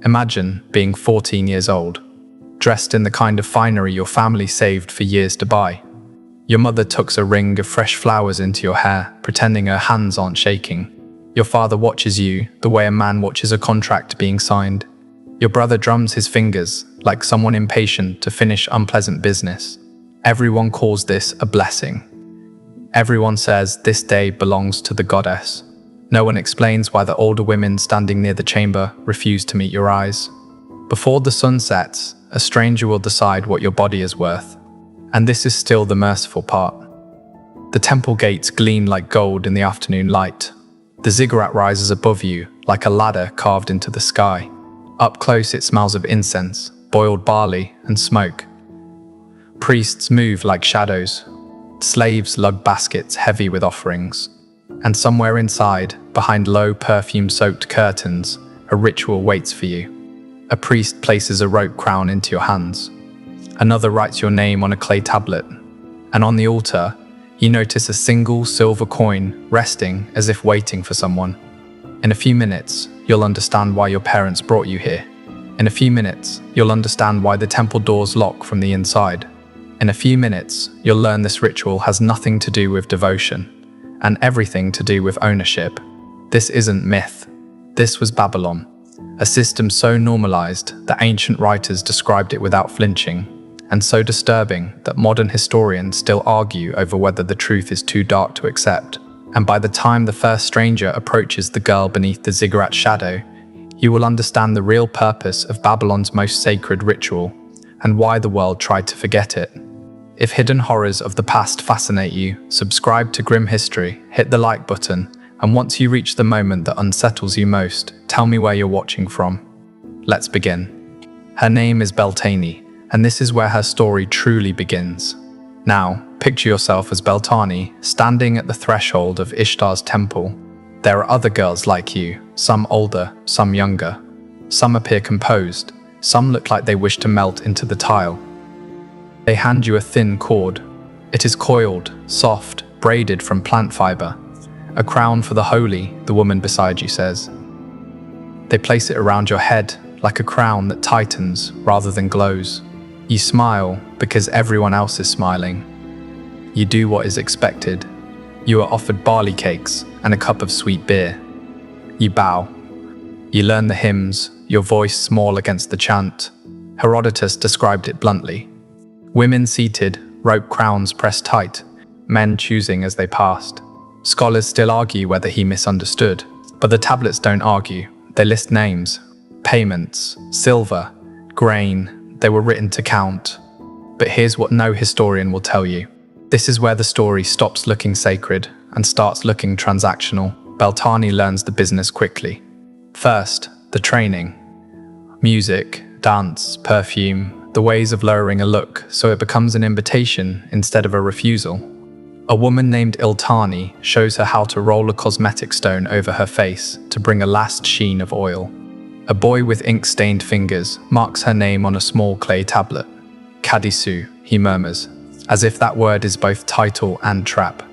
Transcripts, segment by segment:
Imagine being 14 years old, dressed in the kind of finery your family saved for years to buy. Your mother tucks a ring of fresh flowers into your hair, pretending her hands aren't shaking. Your father watches you the way a man watches a contract being signed. Your brother drums his fingers like someone impatient to finish unpleasant business. Everyone calls this a blessing. Everyone says this day belongs to the goddess. No one explains why the older women standing near the chamber refuse to meet your eyes. Before the sun sets, a stranger will decide what your body is worth. And this is still the merciful part. The temple gates gleam like gold in the afternoon light. The ziggurat rises above you like a ladder carved into the sky. Up close it smells of incense, boiled barley, and smoke. Priests move like shadows. Slaves lug baskets heavy with offerings. And somewhere inside, behind low perfume-soaked curtains, a ritual waits for you. A priest places a rope crown into your hands. Another writes your name on a clay tablet. And on the altar, you notice a single silver coin resting as if waiting for someone. In a few minutes, you'll understand why your parents brought you here. In a few minutes, you'll understand why the temple doors lock from the inside. In a few minutes, you'll learn this ritual has nothing to do with devotion, and everything to do with ownership. This isn't myth. This was Babylon, a system so normalized that ancient writers described it without flinching, and so disturbing that modern historians still argue over whether the truth is too dark to accept. And by the time the first stranger approaches the girl beneath the ziggurat's shadow, you will understand the real purpose of Babylon's most sacred ritual, and why the world tried to forget it. If hidden horrors of the past fascinate you, subscribe to Grim History, hit the like button, and once you reach the moment that unsettles you most, tell me where you're watching from. Let's begin. Her name is Beltane, and this is where her story truly begins. Now, picture yourself as Beltane, standing at the threshold of Ishtar's temple. There are other girls like you, some older, some younger. Some appear composed, some look like they wish to melt into the tile. They hand you a thin cord. It is coiled, soft, braided from plant fiber. A crown for the holy, the woman beside you says. They place it around your head, like a crown that tightens rather than glows. You smile because everyone else is smiling. You do what is expected. You are offered barley cakes and a cup of sweet beer. You bow. You learn the hymns, your voice small against the chant. Herodotus described it bluntly. Women seated, rope crowns pressed tight, men choosing as they passed. Scholars still argue whether he misunderstood, but the tablets don't argue. They list names, payments, silver, grain. They were written to count. But here's what no historian will tell you. This is where the story stops looking sacred and starts looking transactional. Beltane learns the business quickly. First, the training. Music, dance, perfume, the ways of lowering a look so it becomes an invitation instead of a refusal. A woman named Iltani shows her how to roll a cosmetic stone over her face to bring a last sheen of oil. A boy with ink-stained fingers marks her name on a small clay tablet. Qadištu, he murmurs, as if that word is both title and trap.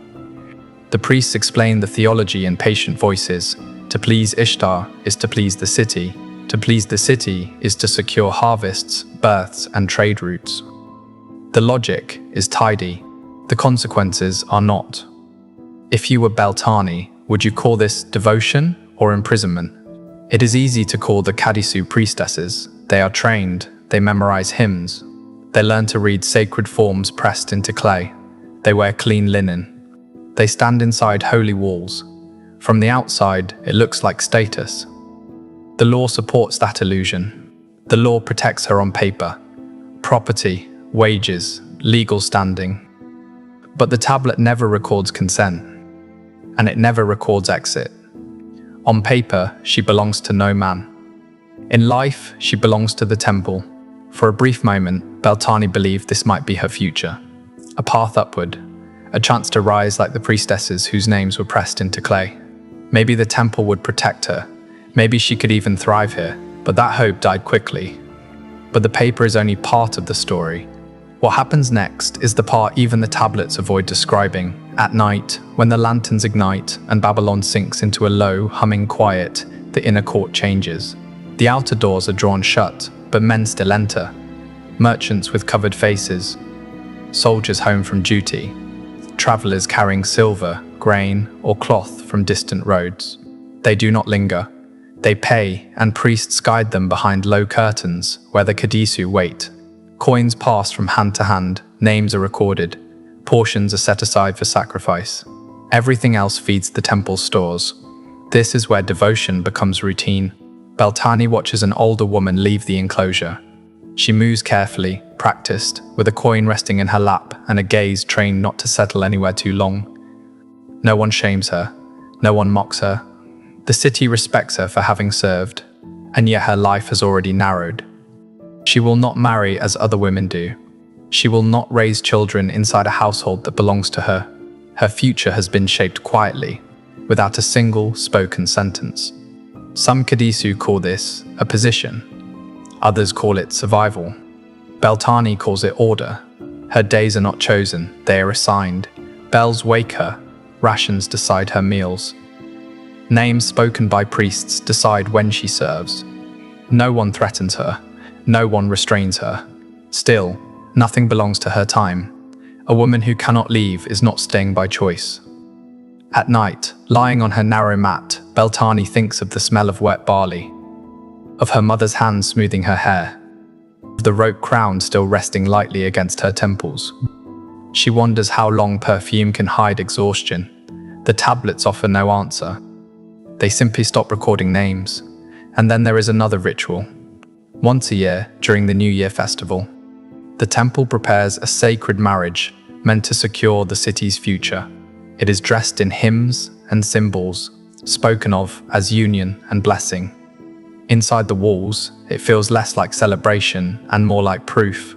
The priests explain the theology in patient voices. To please Ishtar is to please the city. To please the city is to secure harvests, births, and trade routes. The logic is tidy. The consequences are not. If you were Beltane, would you call this devotion or imprisonment? It is easy to call the qadištu priestesses. They are trained, they memorize hymns. They learn to read sacred forms pressed into clay. They wear clean linen. They stand inside holy walls. From the outside, it looks like status. The law supports that illusion. The law protects her on paper. Property, wages, legal standing. But the tablet never records consent, and it never records exit. On paper, she belongs to no man. In life, she belongs to the temple. For a brief moment, Beltane believed this might be her future. A path upward, a chance to rise like the priestesses whose names were pressed into clay. Maybe the temple would protect her. Maybe she could even thrive here, but that hope died quickly. But the paper is only part of the story. What happens next is the part even the tablets avoid describing. At night, when the lanterns ignite and Babylon sinks into a low, humming quiet, the inner court changes. The outer doors are drawn shut, but men still enter. Merchants with covered faces, soldiers home from duty, travelers carrying silver, grain, or cloth from distant roads. They do not linger. They pay, and priests guide them behind low curtains where the qadištu wait. Coins pass from hand to hand, names are recorded, portions are set aside for sacrifice. Everything else feeds the temple's stores. This is where devotion becomes routine. Beltane watches an older woman leave the enclosure. She moves carefully, practiced, with a coin resting in her lap and a gaze trained not to settle anywhere too long. No one shames her. No one mocks her. The city respects her for having served, and yet her life has already narrowed. She will not marry as other women do. She will not raise children inside a household that belongs to her. Her future has been shaped quietly, without a single spoken sentence. Some qadištu call this a position. Others call it survival. Beltane calls it order. Her days are not chosen, they are assigned. Bells wake her, rations decide her meals. Names spoken by priests decide when she serves. No one threatens her, no one restrains her. Still, nothing belongs to her time. A woman who cannot leave is not staying by choice. At night, lying on her narrow mat, Beltane thinks of the smell of wet barley, of her mother's hands smoothing her hair, of the rope crown still resting lightly against her temples. She wonders how long perfume can hide exhaustion. The tablets offer no answer. They simply stop recording names. And then there is another ritual. Once a year, during the New Year festival, the temple prepares a sacred marriage meant to secure the city's future. It is dressed in hymns and symbols, spoken of as union and blessing. Inside the walls, it feels less like celebration and more like proof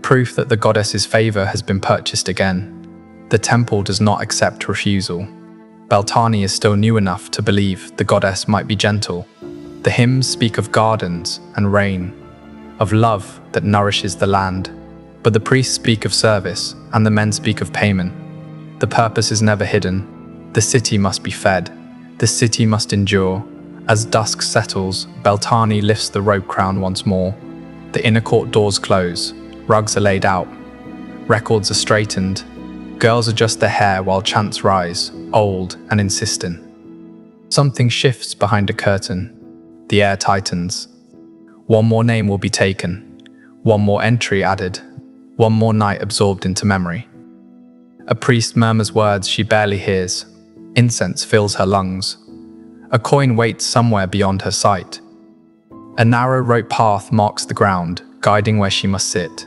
that the goddess's favor has been purchased again. The temple does not accept refusal. Beltane is still new enough to believe the goddess might be gentle. The hymns speak of gardens and rain, of love that nourishes the land. But the priests speak of service, and the men speak of payment. The purpose is never hidden. The city must be fed. The city must endure. As dusk settles, Beltane lifts the robe crown once more. The inner court doors close. Rugs are laid out. Records are straightened. Girls adjust their hair while chants rise, old and insistent. Something shifts behind a curtain. The air tightens. One more name will be taken. One more entry added. One more night absorbed into memory. A priest murmurs words she barely hears. Incense fills her lungs. A coin waits somewhere beyond her sight. A narrow rope path marks the ground, guiding where she must sit.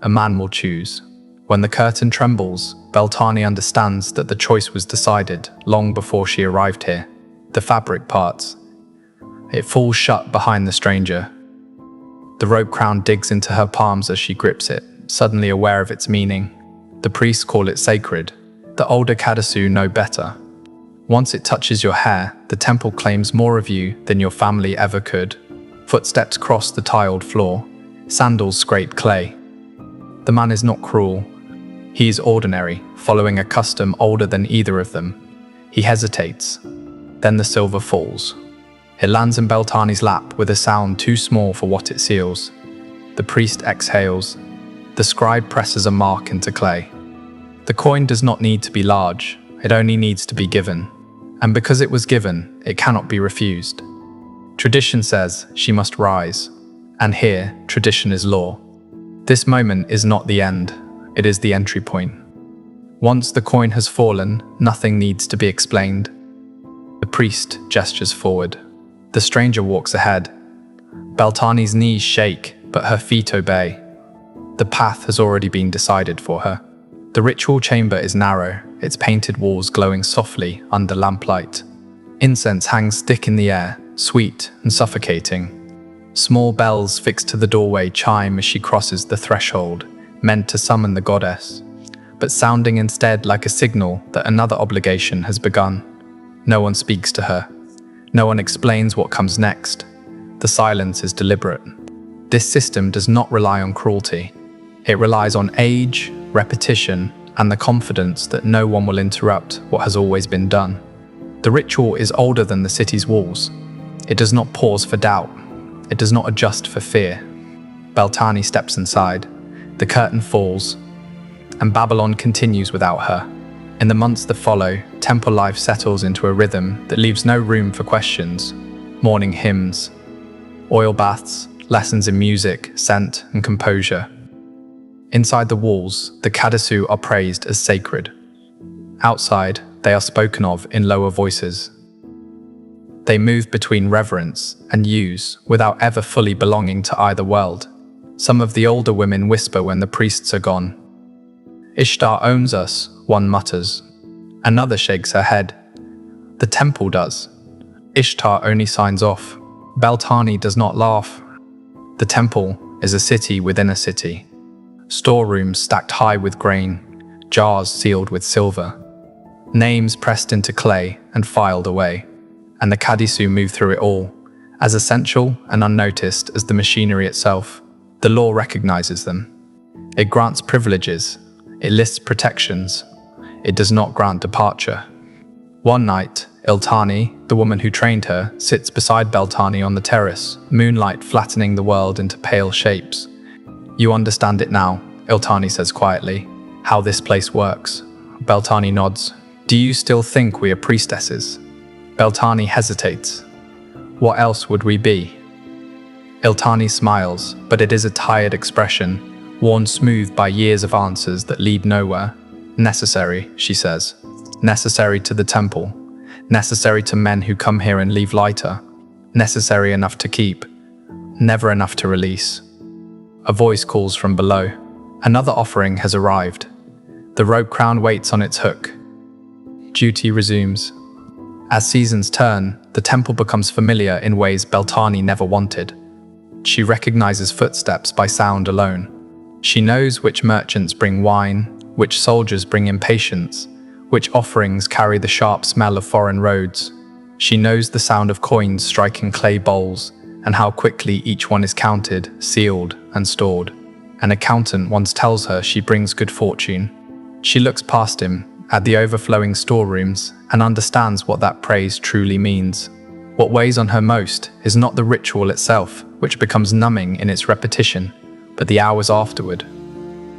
A man will choose. When the curtain trembles, Beltane understands that the choice was decided long before she arrived here. The fabric parts. It falls shut behind the stranger. The rope crown digs into her palms as she grips it, suddenly aware of its meaning. The priests call it sacred. The older qadištu know better. Once it touches your hair, the temple claims more of you than your family ever could. Footsteps cross the tiled floor. Sandals scrape clay. The man is not cruel. He is ordinary, following a custom older than either of them. He hesitates. Then the silver falls. It lands in Beltane's lap with a sound too small for what it seals. The priest exhales. The scribe presses a mark into clay. The coin does not need to be large, it only needs to be given. And because it was given, it cannot be refused. Tradition says she must rise. And here, tradition is law. This moment is not the end, it is the entry point. Once the coin has fallen, nothing needs to be explained. The priest gestures forward. The stranger walks ahead. Beltane's knees shake, but her feet obey. The path has already been decided for her. The ritual chamber is narrow, its painted walls glowing softly under lamplight. Incense hangs thick in the air, sweet and suffocating. Small bells fixed to the doorway chime as she crosses the threshold, meant to summon the goddess, but sounding instead like a signal that another obligation has begun. No one speaks to her. No one explains what comes next. The silence is deliberate. This system does not rely on cruelty. It relies on age, repetition, and the confidence that no one will interrupt what has always been done. The ritual is older than the city's walls. It does not pause for doubt. It does not adjust for fear. Beltane steps inside, the curtain falls, and Babylon continues without her. In the months that follow, temple life settles into a rhythm that leaves no room for questions. Morning hymns, oil baths, lessons in music, scent, and composure. Inside the walls, the qadištu are praised as sacred. Outside, they are spoken of in lower voices. They move between reverence and use without ever fully belonging to either world. Some of the older women whisper when the priests are gone. Ishtar owns us, one mutters. Another shakes her head. The temple does. Ishtar only signs off. Beltane does not laugh. The temple is a city within a city. Storerooms stacked high with grain, jars sealed with silver, names pressed into clay and filed away, and the qadištu move through it all, as essential and unnoticed as the machinery itself. The law recognizes them. It grants privileges. It lists protections. It does not grant departure. One night, Iltani, the woman who trained her, sits beside Beltane on the terrace, moonlight flattening the world into pale shapes. "You understand it now," Iltani says quietly, "how this place works." Beltane nods. "Do you still think we are priestesses?" Beltane hesitates. "What else would we be?" Iltani smiles, but it is a tired expression, worn smooth by years of answers that lead nowhere. "Necessary," she says. "Necessary to the temple. Necessary to men who come here and leave lighter. Necessary enough to keep. Never enough to release." A voice calls from below. Another offering has arrived. The rope crown waits on its hook. Duty resumes. As seasons turn, the temple becomes familiar in ways Beltane never wanted. She recognizes footsteps by sound alone. She knows which merchants bring wine, which soldiers bring impatience, which offerings carry the sharp smell of foreign roads. She knows the sound of coins striking clay bowls, and how quickly each one is counted, sealed, and stored. An accountant once tells her she brings good fortune. She looks past him, at the overflowing storerooms, and understands what that praise truly means. What weighs on her most is not the ritual itself, which becomes numbing in its repetition, but the hours afterward.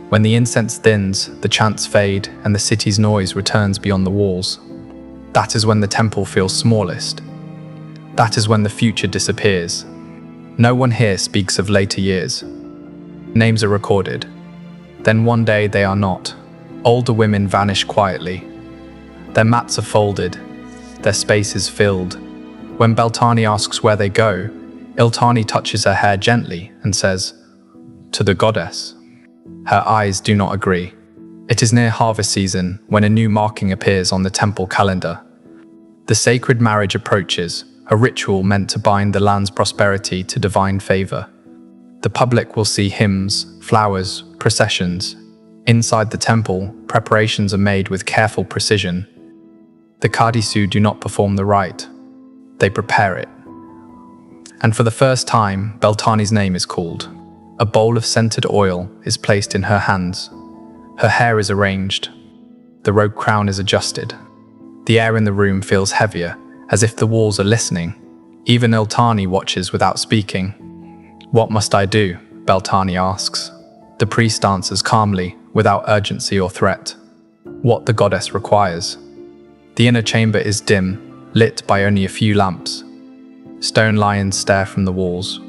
When the incense thins, the chants fade, and the city's noise returns beyond the walls. That is when the temple feels smallest. That is when the future disappears. No one here speaks of later years. Names are recorded. Then one day they are not. Older women vanish quietly. Their mats are folded. Their space is filled. When Beltane asks where they go, Iltani touches her hair gently and says, "To the goddess." Her eyes do not agree. It is near harvest season when a new marking appears on the temple calendar. The sacred marriage approaches, a ritual meant to bind the land's prosperity to divine favor. The public will see hymns, flowers, processions. Inside the temple, preparations are made with careful precision. The qadištu do not perform the rite. They prepare it. And for the first time, Beltane's name is called. A bowl of scented oil is placed in her hands. Her hair is arranged. The robe crown is adjusted. The air in the room feels heavier, as if the walls are listening. Even Iltani watches without speaking. "What must I do?" Beltane asks. The priest answers calmly, without urgency or threat. "What the goddess requires." The inner chamber is dim, lit by only a few lamps. Stone lions stare from the walls.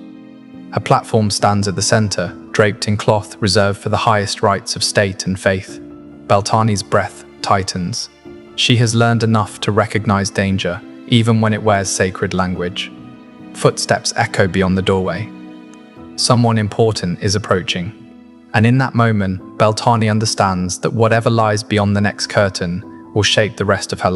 A platform stands at the center, draped in cloth reserved for the highest rites of state and faith. Beltane's breath tightens. She has learned enough to recognize danger, even when it wears sacred language. Footsteps echo beyond the doorway. Someone important is approaching. And in that moment, Beltane understands that whatever lies beyond the next curtain will shape the rest of her